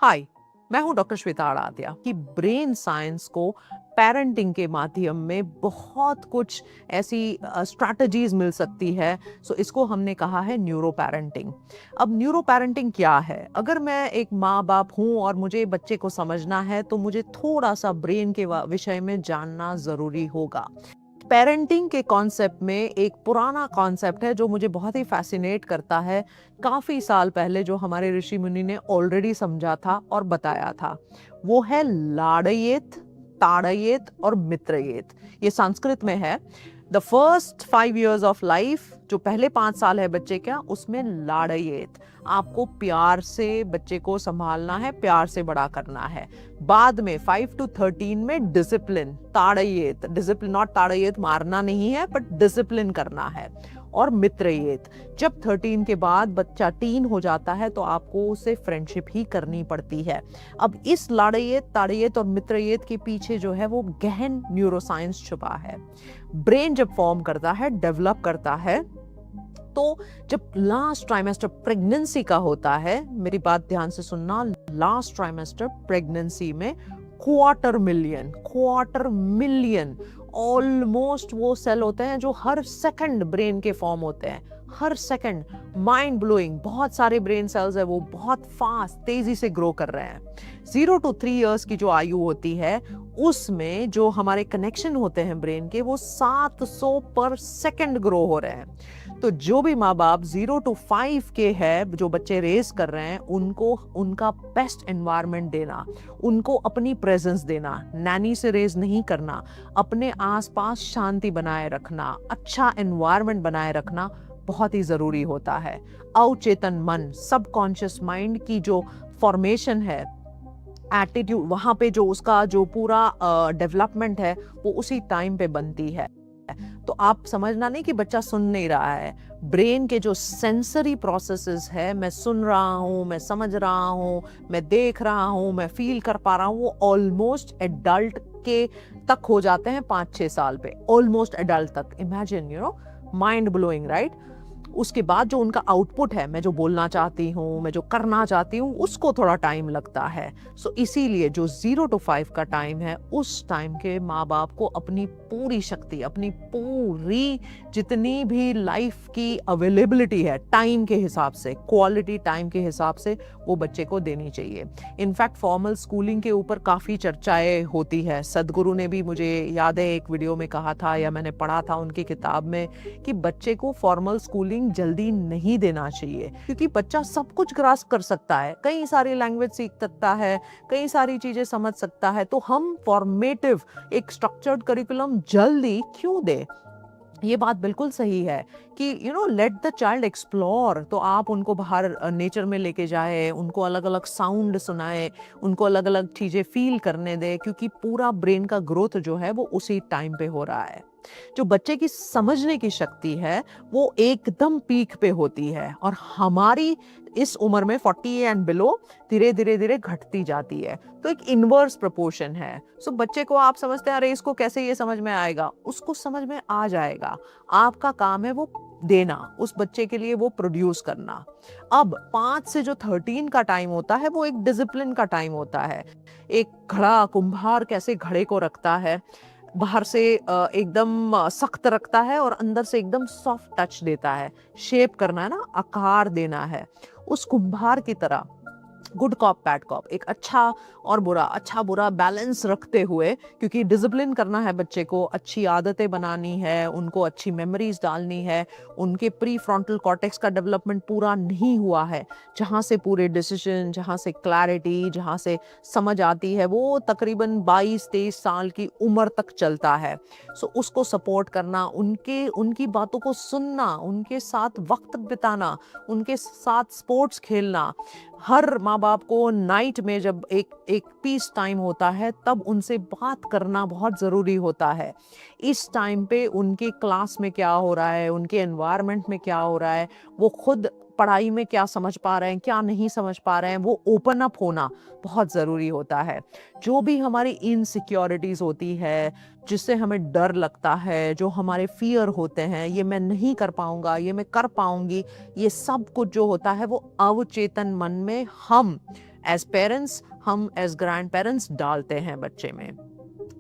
हाय, मैं हूं डॉक्टर श्वेता आड़ात्या कि ब्रेन साइंस को पेरेंटिंग के माध्यम में बहुत कुछ ऐसी स्ट्रैटेजीज मिल सकती है। सो इसको हमने कहा है न्यूरो पेरेंटिंग। अब न्यूरो पेरेंटिंग क्या है? अगर मैं एक माँ बाप हूं और मुझे बच्चे को समझना है तो मुझे थोड़ा सा ब्रेन के विषय में जानना जरूरी होगा। पेरेंटिंग के कॉन्सेप्ट में एक पुराना कॉन्सेप्ट है जो मुझे बहुत ही फैसिनेट करता है। काफी साल पहले जो हमारे ऋषि मुनि ने ऑलरेडी समझा था और बताया था, वो है लाड़येत, ताड़येत और मित्रयेत। ये संस्कृत में है। The first 5 years of life, जो पहले 5 साल है बच्चे का, उसमें लाड़येत, आपको प्यार से बच्चे को संभालना है, प्यार से बड़ा करना है। बाद में 5 to 13 में डिसिप्लिन, ताड़येत, डिसिप्लिन नॉट ताड़येत, मारना नहीं है बट डिसिप्लिन करना है। और मित्रयेत, जब 13 के बाद बच्चा टीन हो जाता है तो आपको उसे फ्रेंडशिप ही करनी पड़ती है। अब इस लाड़येत, ताड़येत और मित्रयेत के पीछे जो है वो गहन न्यूरोसाइंस छुपा है। ब्रेन जब फॉर्म करता है, डेवलप करता है, तो जब लास्ट ट्राइमेस्टर प्रेगनेंसी का होता है, मेरी बात ध्यान से सुनना, लास्ट ट्राइमेस्टर प्रेगनेंसी में क्वार्टर मिलियन ऑलमोस्ट वो सेल होते हैं जो हर सेकंड ब्रेन के फॉर्म होते हैं, हर सेकंड। माइंड ब्लोइंग, बहुत सारे ब्रेन सेल्स है वो बहुत फास्ट तेजी से ग्रो कर रहे हैं। 0 to 3 years की जो आयु होती है उसमें जो हमारे कनेक्शन होते हैं ब्रेन के, वो 700 पर सेकंड ग्रो हो रहे हैं। तो जो भी माँ बाप 0 to 5 के है, जो बच्चे रेस कर रहे हैं, उनको उनका बेस्ट एनवायरनमेंट देना, उनको अपनी प्रेजेंस देना, नैनी से रेस नहीं करना, अपने आसपास शांति बनाए रखना, अच्छा एनवायरनमेंट बनाए रखना बहुत ही जरूरी होता है। अवचेतन मन, सबकॉन्शियस माइंड की जो फॉर्मेशन है, एटीट्यूड, वहां पे जो उसका जो पूरा डेवलपमेंट है वो उसी टाइम पे बनती है। तो आप समझना नहीं कि बच्चा सुन नहीं रहा है। ब्रेन के जो सेंसरी प्रोसेसेस है, मैं सुन रहा हूँ, मैं समझ रहा हूँ, मैं देख रहा हूँ, मैं फील कर पा रहा हूँ, वो ऑलमोस्ट एडल्ट के तक हो जाते हैं 5-6 साल पे, ऑलमोस्ट एडल्ट तक। Imagine, mind blowing, right? उसके बाद जो उनका आउटपुट है, मैं जो बोलना चाहती हूँ, मैं जो करना चाहती हूँ, उसको थोड़ा टाइम लगता है। सो इसीलिए जो 0 to 5 का टाइम है, उस टाइम के माँ बाप को अपनी पूरी शक्ति, अपनी पूरी जितनी भी लाइफ की अवेलेबिलिटी है, टाइम के हिसाब से, क्वालिटी टाइम के हिसाब से वो बच्चे को देनी चाहिए। इनफैक्ट फॉर्मल स्कूलिंग के ऊपर काफ़ी चर्चाएं होती है। सदगुरु ने भी, मुझे याद है, एक वीडियो में कहा था या मैंने पढ़ा था उनकी किताब में कि बच्चे को फॉर्मल स्कूलिंग जल्दी नहीं देना चाहिए, क्योंकि बच्चा सब कुछ ग्रास्प कर सकता है, कई सारी लैंग्वेज सीख सकता है, कई सारी चीजें समझ सकता है। तो हम फॉर्मेटिव एक स्ट्रक्चर्ड करिकुलम जल्दी क्यों दे? ये बात बिल्कुल सही है कि लेट द चाइल्ड एक्सप्लोर। तो आप उनको बाहर नेचर में लेके जाए, उनको अलग अलग साउंड सुनाए, उनको अलग अलग चीजें फील करने दे, क्योंकि पूरा ब्रेन का ग्रोथ जो है वो उसी टाइम पे हो रहा है। जो बच्चे की समझने की शक्ति है वो एकदम पीक पे होती है, और हमारी इस उम्र में 40 एंड बिलो धीरे धीरे धीरे घटती जाती है। तो एक इनवर्स प्रोपोर्शन है। सो बच्चे को आप समझते हैं, अरे इसको कैसे ये समझ में आएगा, उसको समझ में आ जाएगा। आपका काम है वो देना, उस बच्चे के लिए वो प्रोड्यूस करना। अब 5 से जो 13 का टाइम होता है वो एक डिसिप्लिन का टाइम होता है। एक घड़ा, कुम्हार कैसे घड़े को रखता है, बाहर से एकदम सख्त रखता है और अंदर से एकदम सॉफ्ट टच देता है। शेप करना है ना, आकार देना है। उस कुम्हार की तरह गुड कॉप बैड कॉप, एक अच्छा और बुरा, अच्छा बुरा बैलेंस रखते हुए, क्योंकि डिसिप्लिन करना है बच्चे को, अच्छी आदतें बनानी है, उनको अच्छी मेमोरीज डालनी है। उनके प्री फ्रंटल कॉर्टेक्स का डेवलपमेंट पूरा नहीं हुआ है, जहाँ से पूरे डिसीजन, जहाँ से क्लैरिटी, जहाँ से समझ आती है, वो तकरीबन 22-23 साल की उम्र तक चलता है। सो उसको सपोर्ट करना, उनकी बातों को सुनना, उनके साथ वक्त बिताना, उनके साथ स्पोर्ट्स खेलना। हर माँ बाप को नाइट में जब एक पीस टाइम होता है, तब उनसे बात करना बहुत ज़रूरी होता है। इस टाइम पे उनके क्लास में क्या हो रहा है, उनके एनवायरनमेंट में क्या हो रहा है, वो खुद पढ़ाई में क्या समझ पा रहे हैं, क्या नहीं समझ पा रहे हैं, वो ओपन अप होना बहुत ज़रूरी होता है। जो भी हमारी इनसिक्योरिटीज़ होती है, जिससे हमें डर लगता है, जो हमारे फियर होते हैं, ये मैं नहीं कर पाऊंगा, ये मैं कर पाऊंगी, ये सब कुछ जो होता है वो अवचेतन मन में हम एज पेरेंट्स हम एज ग्रैंड पेरेंट्स डालते हैं बच्चे में,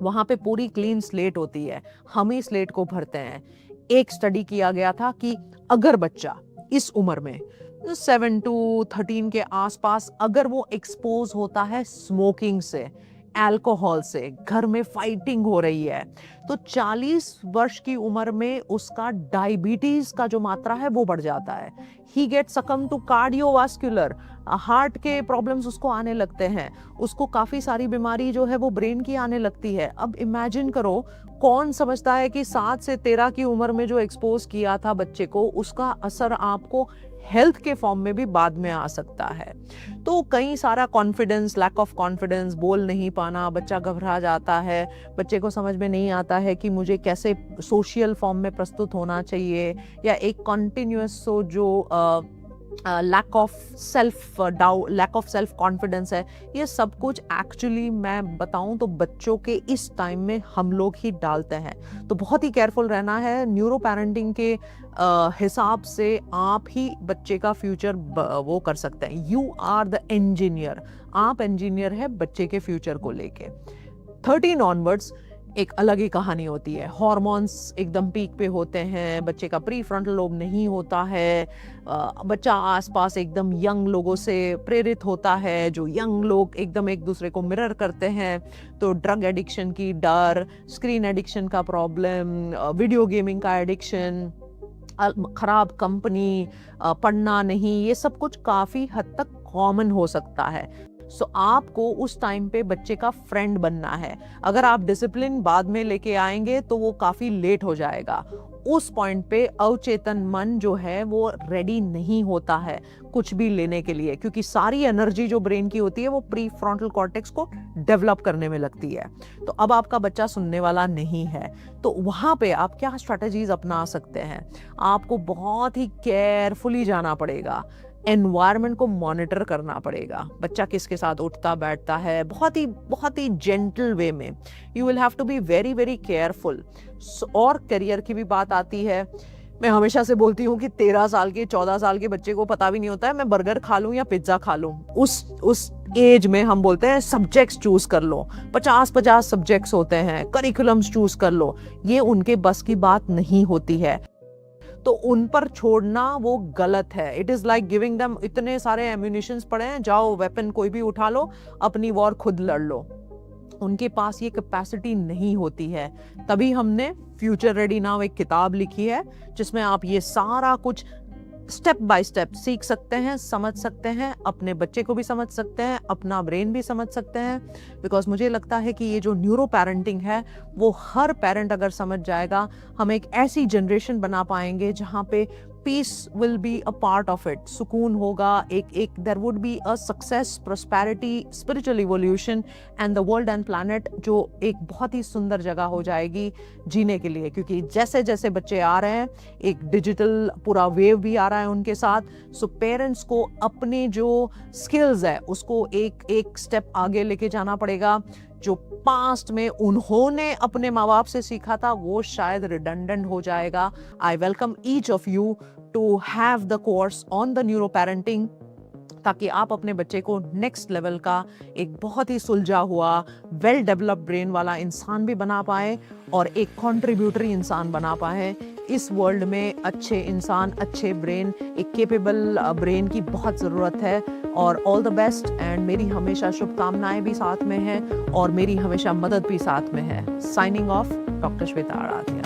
वहां पे पूरी क्लीन स्लेट होती है, हम ही स्लेट को भरते हैं। एक स्टडी किया गया था कि अगर बच्चा इस उम्र में 7 to 13 के आसपास अगर वो एक्सपोज होता है स्मोकिंग से, अल्कोहल से, घर में फाइटिंग हो रही है, तो 40 वर्ष की उम्र में उसका डायबिटीज का जो मात्रा है वो बढ़ जाता है। He get succumb to cardiovascular, heart के प्रॉब्लम्स उसको आने लगते हैं, उसको काफ़ी सारी बीमारी जो है वो ब्रेन की आने लगती है। अब इमेजिन करो, कौन समझता है कि 7 से 13 की उम्र में जो एक्सपोज किया था बच्चे को, उसका असर आपको हेल्थ के फॉर्म में भी बाद में आ सकता है। तो कई सारा कॉन्फिडेंस, लैक ऑफ कॉन्फिडेंस, बोल नहीं पाना, बच्चा घबरा जाता है, बच्चे को समझ में नहीं आता है कि मुझे कैसे सोशल फॉर्म में प्रस्तुत होना चाहिए, या एक कॉन्टिन्यूअस जो lack of self doubt, lack of self confidence है, ये सब कुछ एक्चुअली मैं बताऊं तो बच्चों के इस टाइम में हम लोग ही डालते हैं। तो बहुत ही केयरफुल रहना है। न्यूरो पेरेंटिंग के हिसाब से आप ही बच्चे का फ्यूचर वो कर सकते हैं। यू आर द इंजीनियर, आप इंजीनियर है बच्चे के फ्यूचर को लेके। 13 ऑनवर्ड्स एक अलग ही कहानी होती है। हॉर्मोन्स एकदम पीक पे होते हैं, बच्चे का प्री फ्रंटल लोब नहीं होता है, बच्चा आसपास एकदम यंग लोगों से प्रेरित होता है, जो यंग लोग एकदम एक दूसरे को मिरर करते हैं। तो ड्रग एडिक्शन की डर, स्क्रीन एडिक्शन का प्रॉब्लम, वीडियो गेमिंग का एडिक्शन, खराब कंपनी, पढ़ना नहीं, ये सब कुछ काफ़ी हद तक कॉमन हो सकता है। सो आपको उस टाइम पे बच्चे का फ्रेंड बनना है। अगर आप डिसिप्लिन बाद में लेके आएंगे तो वो काफ़ी लेट हो जाएगा। उस पॉइंट पे अवचेतन मन जो है वो रेडी नहीं होता है कुछ भी लेने के लिए, क्योंकि सारी एनर्जी जो ब्रेन की होती है वो प्री फ्रंटल कॉर्टेक्स को डेवलप करने में लगती है। तो अब आपका बच्चा सुनने वाला नहीं है, तो वहाँ पे आप क्या स्ट्रैटेजीज अपना सकते हैं? आपको बहुत ही केयरफुली जाना पड़ेगा, एनवायरनमेंट को मॉनिटर करना पड़ेगा। बच्चा किसके साथ उठता बैठता है, बहुत ही जेंटल वे में। You will have to be very very careful. और करियर की भी बात आती है। मैं हमेशा से बोलती हूँ कि 13 साल के 14 साल के बच्चे को पता भी नहीं होता है मैं बर्गर खा लूँ या पिज्जा खा लूँ। उस एज में हम बोलते हैं सब्जेक्ट्स चूज कर लो, 50 सब्जेक्ट्स होते हैं, करिकुलम्स चूज कर लो। ये उनके बस की बात नहीं होती है, तो उन पर छोड़ना वो गलत है। It is like giving them इतने सारे एम्यूनिशंस पड़े हैं, जाओ वेपन कोई भी उठा लो, अपनी वॉर खुद लड़ लो। उनके पास ये कैपेसिटी नहीं होती है। तभी हमने फ्यूचर रेडी नाउ एक किताब लिखी है जिसमें आप ये सारा कुछ स्टेप बाय स्टेप सीख सकते हैं, समझ सकते हैं, अपने बच्चे को भी समझ सकते हैं, अपना ब्रेन भी समझ सकते हैं। बिकॉज मुझे लगता है कि ये जो न्यूरो पेरेंटिंग है वो हर पेरेंट अगर समझ जाएगा, हम एक ऐसी जनरेशन बना पाएंगे जहाँ पे peace will be a part of it. सुकून होगा, एक there would be a success, prosperity, spiritual evolution and the world and planet, जो एक बहुत ही सुंदर जगह हो जाएगी जीने के लिए। क्योंकि जैसे जैसे बच्चे आ रहे हैं, एक डिजिटल पूरा वेव भी आ रहा है उनके साथ। सो पेरेंट्स को अपने जो स्किल्स है उसको एक स्टेप आगे लेके जाना पड़ेगा। जो पास्ट में उन्होंने अपने माँ बाप से सीखा था वो शायद रिडंडेंट हो जाएगा। I welcome each of you to have the course on the neuro parenting, ताकि आप अपने बच्चे को नेक्स्ट लेवल का एक बहुत ही सुलझा हुआ, वेल डेवलप्ड ब्रेन वाला इंसान भी बना पाए और एक कंट्रीब्यूटरी इंसान बना पाए। इस वर्ल्ड में अच्छे इंसान, अच्छे ब्रेन, एक केपेबल ब्रेन की बहुत ज़रूरत है। और ऑल द बेस्ट, एंड मेरी हमेशा शुभकामनाएं भी साथ में हैं और मेरी हमेशा मदद भी साथ में है। Signing off, doctor Shweta Aaradhya.